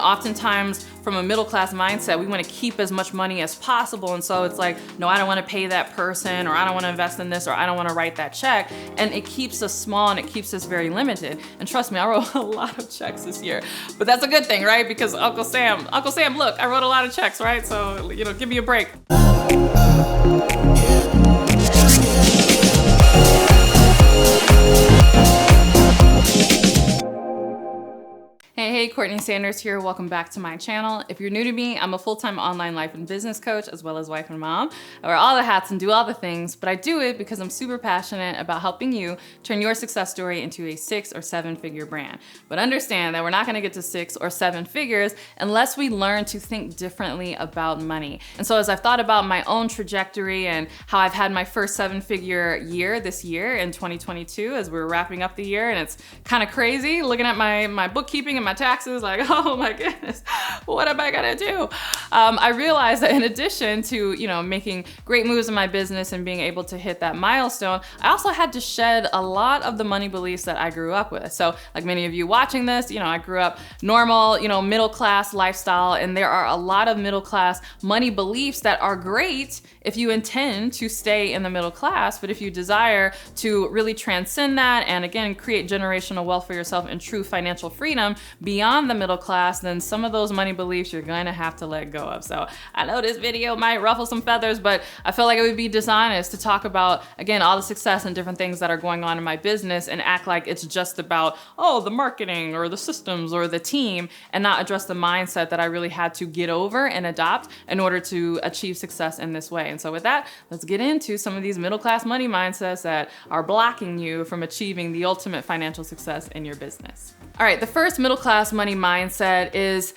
oftentimes from a middle class mindset, we want to keep as much money as possible. And so it's like, no, I don't want to pay that person, or I don't want to invest in this, or I don't want to write that check. And it keeps us small and it keeps us very limited. And trust me, I wrote a lot of checks this year, but that's a good thing, right? Because Uncle Sam, look, I wrote a lot of checks, right? So, give me a break. Hey, CourtneyLSanders here. Welcome back to my channel. If you're new to me, I'm a full-time online life and business coach, as well as wife and mom. I wear all the hats and do all the things, but I do it because I'm super passionate about helping you turn your success story into a 6 or 7 figure brand. But understand that we're not gonna get to 6 or 7 figures unless we learn to think differently about money. And so as I've thought about my own trajectory and how I've had my first 7-figure year this year in 2022, as we're wrapping up the year, and it's kind of crazy looking at my bookkeeping and my taxes, like, oh my goodness, what am I gonna do? I realized that in addition to, making great moves in my business and being able to hit that milestone, I also had to shed a lot of the money beliefs that I grew up with. So like many of you watching this, I grew up normal, middle class lifestyle, and there are a lot of middle class money beliefs that are great if you intend to stay in the middle class. But if you desire to really transcend that and again, create generational wealth for yourself and true financial freedom beyond the middle class, then some of those money beliefs you're gonna have to let go of. So I know this video might ruffle some feathers, but I feel like it would be dishonest to talk about, again, all the success and different things that are going on in my business and act like it's just about, the marketing or the systems or the team, and not address the mindset that I really had to get over and adopt in order to achieve success in this way. And so with that, let's get into some of these middle class money mindsets that are blocking you from achieving the ultimate financial success in your business. All right, the first middle class money mindset is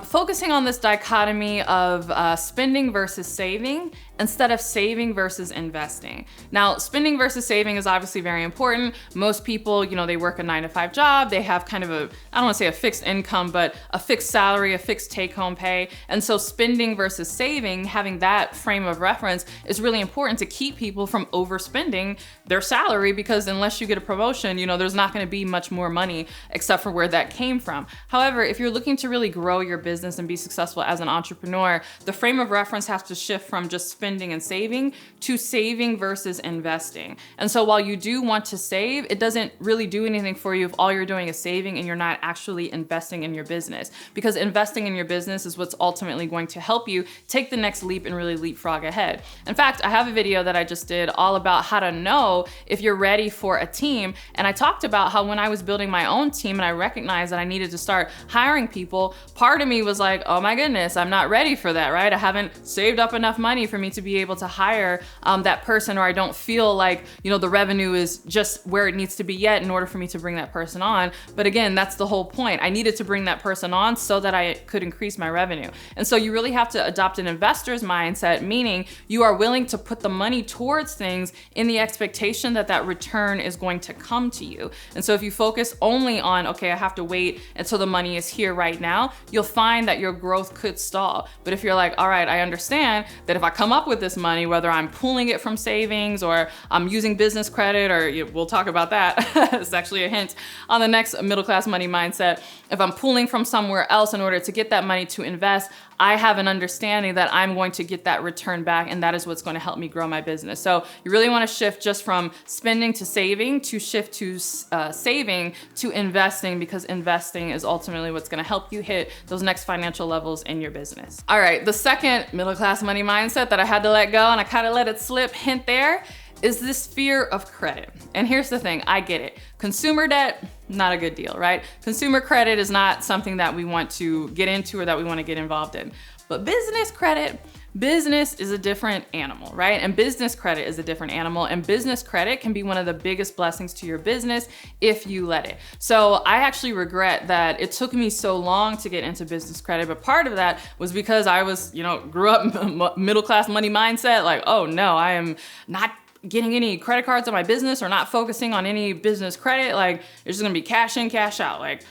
focusing on this dichotomy of spending versus saving instead of saving versus investing. Now, spending versus saving is obviously very important. Most people, they work a 9-to-5 job. They have kind of I don't want to say a fixed income, but a fixed salary, a fixed take-home pay. And so spending versus saving, having that frame of reference is really important to keep people from overspending their salary, because unless you get a promotion, there's not going to be much more money except for where that came from. However, if you're looking to really grow your business and be successful as an entrepreneur, the frame of reference has to shift from just spending and saving to saving versus investing. And so while you do want to save, it doesn't really do anything for you if all you're doing is saving and you're not actually investing in your business, because investing in your business is what's ultimately going to help you take the next leap and really leapfrog ahead. In fact, I have a video that I just did all about how to know if you're ready for a team. And I talked about how when I was building my own team and I recognized that I needed to start hiring people, part of me was like, oh my goodness, I'm not ready for that, right? I haven't saved up enough money for me to be able to hire that person, or I don't feel like, the revenue is just where it needs to be yet in order for me to bring that person on. But again, that's the whole point. I needed to bring that person on so that I could increase my revenue. And so you really have to adopt an investor's mindset, meaning you are willing to put the money towards things in the expectation that that return is going to come to you. And so if you focus only on, okay, I have to wait until the money is here right now, you'll find that your growth could stall. But if you're like, all right, I understand that if I come up with this money, whether I'm pulling it from savings or I'm using business credit, or we'll talk about that. It's actually a hint on the next middle class money mindset. If I'm pulling from somewhere else in order to get that money to invest, I have an understanding that I'm going to get that return back, and that is what's going to help me grow my business. So you really want to shift just from spending to saving, to shift to saving to investing, because investing is ultimately what's going to help you hit those next financial levels in your business. All right, the second middle class money mindset that I had to let go, and I kind of let it slip, hint there, is this fear of credit. And here's the thing, I get it. Consumer debt, not a good deal, right? Consumer credit is not something that we want to get into or that we want to get involved in. But business credit, business is a different animal, right? And business credit is a different animal, and business credit can be one of the biggest blessings to your business if you let it. So I actually regret that it took me so long to get into business credit, but part of that was because I was, grew up middle class money mindset, like, oh no, I am not getting any credit cards on my business or not focusing on any business credit. Like, it's just gonna be cash in, cash out. Like,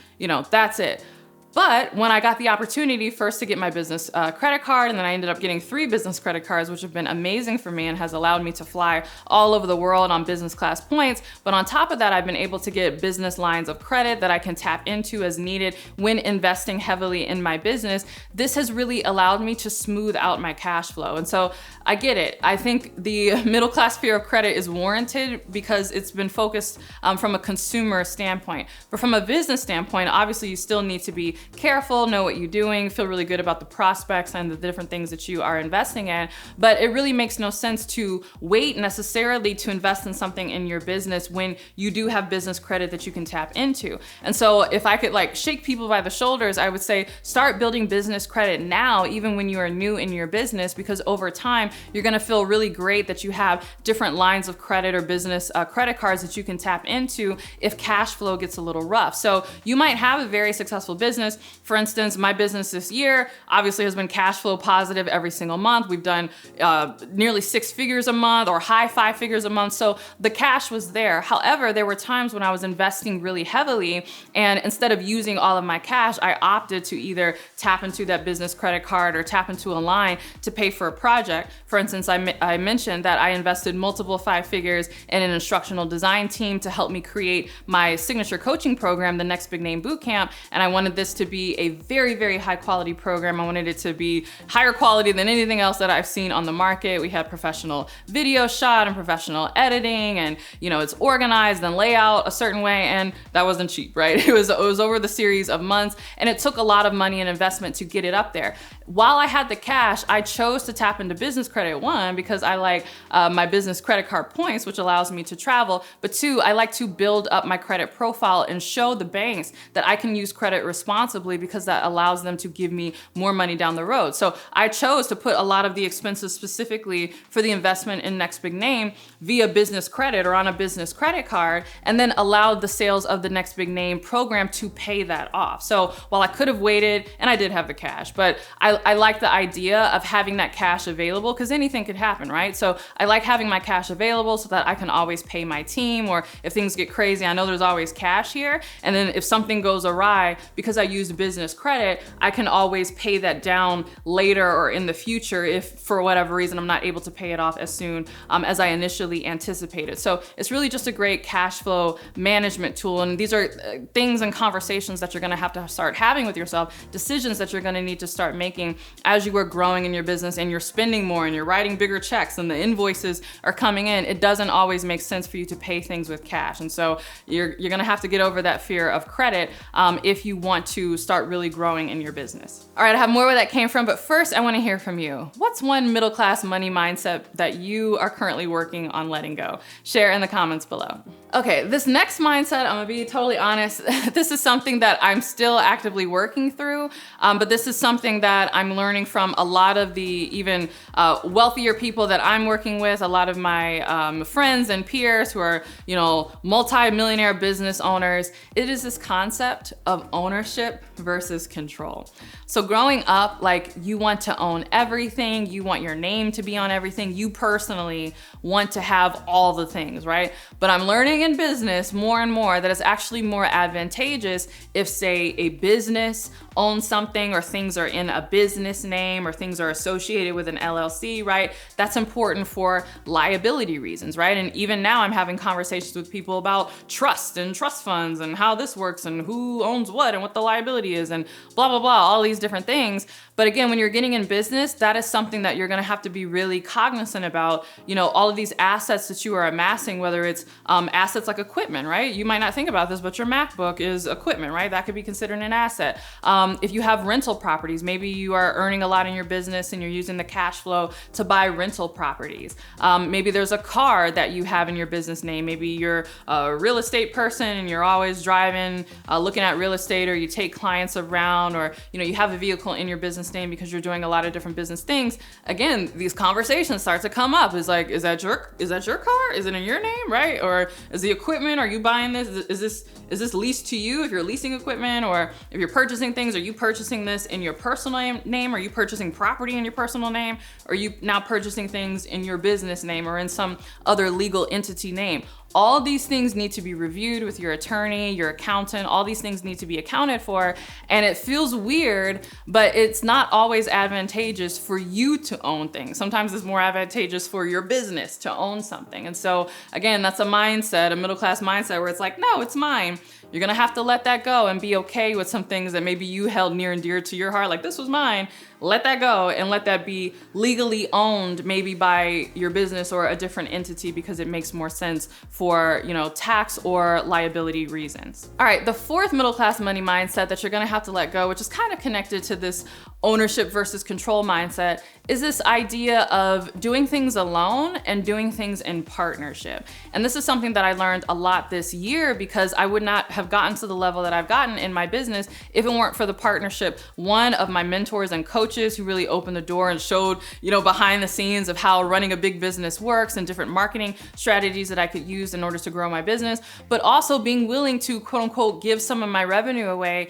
that's it. But when I got the opportunity first to get my business credit card, and then I ended up getting 3 business credit cards, which have been amazing for me and has allowed me to fly all over the world on business class points. But on top of that, I've been able to get business lines of credit that I can tap into as needed when investing heavily in my business. This has really allowed me to smooth out my cash flow. And so I get it. I think the middle class fear of credit is warranted because it's been focused from a consumer standpoint. But from a business standpoint, obviously you still need to be careful, know what you're doing, feel really good about the prospects and the different things that you are investing in. But it really makes no sense to wait necessarily to invest in something in your business when you do have business credit that you can tap into. And so if I could like shake people by the shoulders, I would say start building business credit now, even when you are new in your business, because over time you're gonna feel really great that you have different lines of credit or business credit cards that you can tap into if cash flow gets a little rough. So you might have a very successful business. For instance, my business this year obviously has been cash flow positive every single month. We've done nearly 6 figures a month or high 5 figures a month. So the cash was there. However, there were times when I was investing really heavily, and instead of using all of my cash, I opted to either tap into that business credit card or tap into a line to pay for a project. For instance, I mentioned that I invested multiple 5 figures in an instructional design team to help me create my signature coaching program, the Next Big Name Bootcamp. And I wanted this to be a very, very high quality program. I wanted it to be higher quality than anything else that I've seen on the market. We had professional video shot and professional editing, and it's organized and layout a certain way, and that wasn't cheap, right? It was over the series of months, and it took a lot of money and investment to get it up there. While I had the cash, I chose to tap into business credit, 1, because I like my business credit card points, which allows me to travel, but 2, I like to build up my credit profile and show the banks that I can use credit responsibly, because that allows them to give me more money down the road. So I chose to put a lot of the expenses specifically for the investment in Next Big Name via business credit or on a business credit card, and then allowed the sales of the Next Big Name program to pay that off. So while I could have waited, and I did have the cash, but I like the idea of having that cash available, because anything could happen, right? So I like having my cash available so that I can always pay my team, or if things get crazy, I know there's always cash here. And then if something goes awry, because I used business credit, I can always pay that down later or in the future if for whatever reason I'm not able to pay it off as soon as I initially anticipated. So it's really just a great cash flow management tool. And these are things and conversations that you're gonna have to start having with yourself, decisions that you're gonna need to start making as you are growing in your business and you're spending more and you're writing bigger checks and the invoices are coming in. It doesn't always make sense for you to pay things with cash. And so you're gonna have to get over that fear of credit if you want to start really growing in your business. All right, I have more where that came from, but first I wanna hear from you. What's one middle class money mindset that you are currently working on letting go? Share in the comments below. Okay, this next mindset, I'm gonna be totally honest, this is something that I'm still actively working through, but this is something that I'm learning from a lot of the even wealthier people that I'm working with, a lot of my friends and peers who are, multi-millionaire business owners. It is this concept of ownership versus control. So growing up, you want to own everything, you want your name to be on everything, you personally want to have all the things, right? But I'm learning in business more and more that it's actually more advantageous if, say, a business owns something, or things are in a business name, or things are associated with an LLC, right? That's important for liability reasons, right? And even now I'm having conversations with people about trust and trust funds and how this works and who owns what and what the liability is and blah, blah, blah, all these different things. But again, when you're getting in business, that is something that you're gonna have to be really cognizant about, all of these assets that you are amassing, whether it's assets like equipment, right? You might not think about this, but your MacBook is equipment, right? That could be considered an asset. If you have rental properties, maybe you are earning a lot in your business and you're using the cash flow to buy rental properties. Maybe there's a car that you have in your business name. Maybe you're a real estate person and you're always driving, looking at real estate, or you take clients around, or you have a vehicle in your business name because you're doing a lot of different business things. Again, these conversations start to come up. It's like, is that your car? Is it in your name, right? Or is the equipment, are you buying this? Is this leased to you if you're leasing equipment? Or if you're purchasing things, are you purchasing this in your personal name? Are you purchasing property in your personal name? Or are you now purchasing things in your business name or in some other legal entity name? all these things need to be reviewed with your attorney, your accountant, all these things need to be accounted for. And it feels weird, but it's not always advantageous for you to own things. Sometimes it's more advantageous for your business to own something. And so again, that's a mindset, a middle-class mindset where it's like, no, it's mine. You're gonna have to let that go and be okay with some things that maybe you held near and dear to your heart, like this was mine. Let that go and let that be legally owned, maybe by your business or a different entity, because it makes more sense for, tax or liability reasons. All right, the fourth middle-class money mindset that you're gonna have to let go, which is kind of connected to this ownership versus control mindset, is this idea of doing things alone and doing things in partnership. And this is something that I learned a lot this year, because I would not have gotten to the level that I've gotten in my business if it weren't for the partnership, one, of my mentors and coaches who really opened the door and showed, behind the scenes of how running a big business works and different marketing strategies that I could use in order to grow my business, but also being willing to quote unquote give some of my revenue away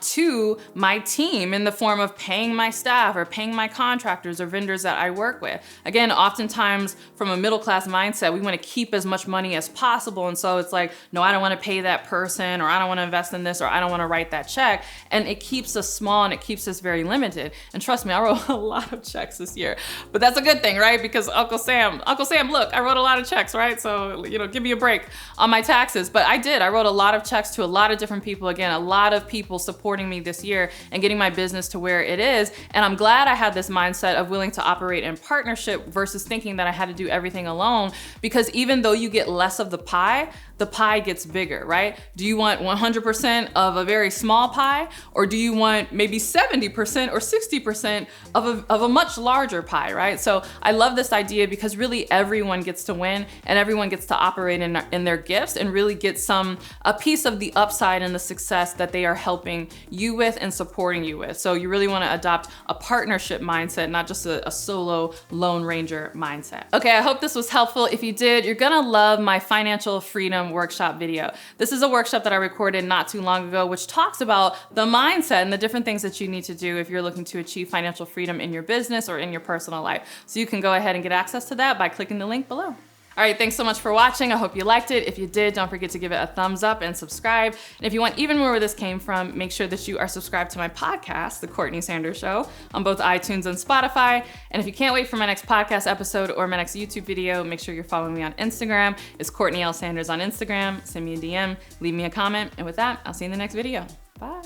to my team in the form of paying my staff or paying my contractors or vendors that I work with. Again, oftentimes from a middle-class mindset, we want to keep as much money as possible. And so it's like, no, I don't want to pay that person, or I don't want to invest in this, or I don't want to write that check. And it keeps us small and it keeps us very limited. And trust me, I wrote a lot of checks this year, but that's a good thing, right? Because Uncle Sam, look, I wrote a lot of checks, right? So, give me a break on my taxes. But I wrote a lot of checks to a lot of different people. Again, a lot of people supporting me this year and getting my business to where it is. And I'm glad I had this mindset of willing to operate in partnership versus thinking that I had to do everything alone, because even though you get less of the pie gets bigger, right? Do you want 100% of a very small pie, or do you want maybe 70% or 60% of a much larger pie, right? So I love this idea, because really everyone gets to win and everyone gets to operate in their gifts and really get a piece of the upside and the success that they are helping you with and supporting you with. So you really want to adopt a partnership mindset, not just a solo Lone Ranger mindset. Okay, I hope this was helpful. If you did, you're gonna love my financial freedom workshop video. This is a workshop that I recorded not too long ago, which talks about the mindset and the different things that you need to do if you're looking to achieve financial freedom in your business or in your personal life. So you can go ahead and get access to that by clicking the link below. All right, thanks so much for watching. I hope you liked it. If you did, don't forget to give it a thumbs up and subscribe. And if you want even more where this came from, make sure that you are subscribed to my podcast, The Courtney Sanders Show, on both iTunes and Spotify. And if you can't wait for my next podcast episode or my next YouTube video, make sure you're following me on Instagram. It's CourtneyLSanders on Instagram. Send me a DM, leave me a comment. And with that, I'll see you in the next video. Bye.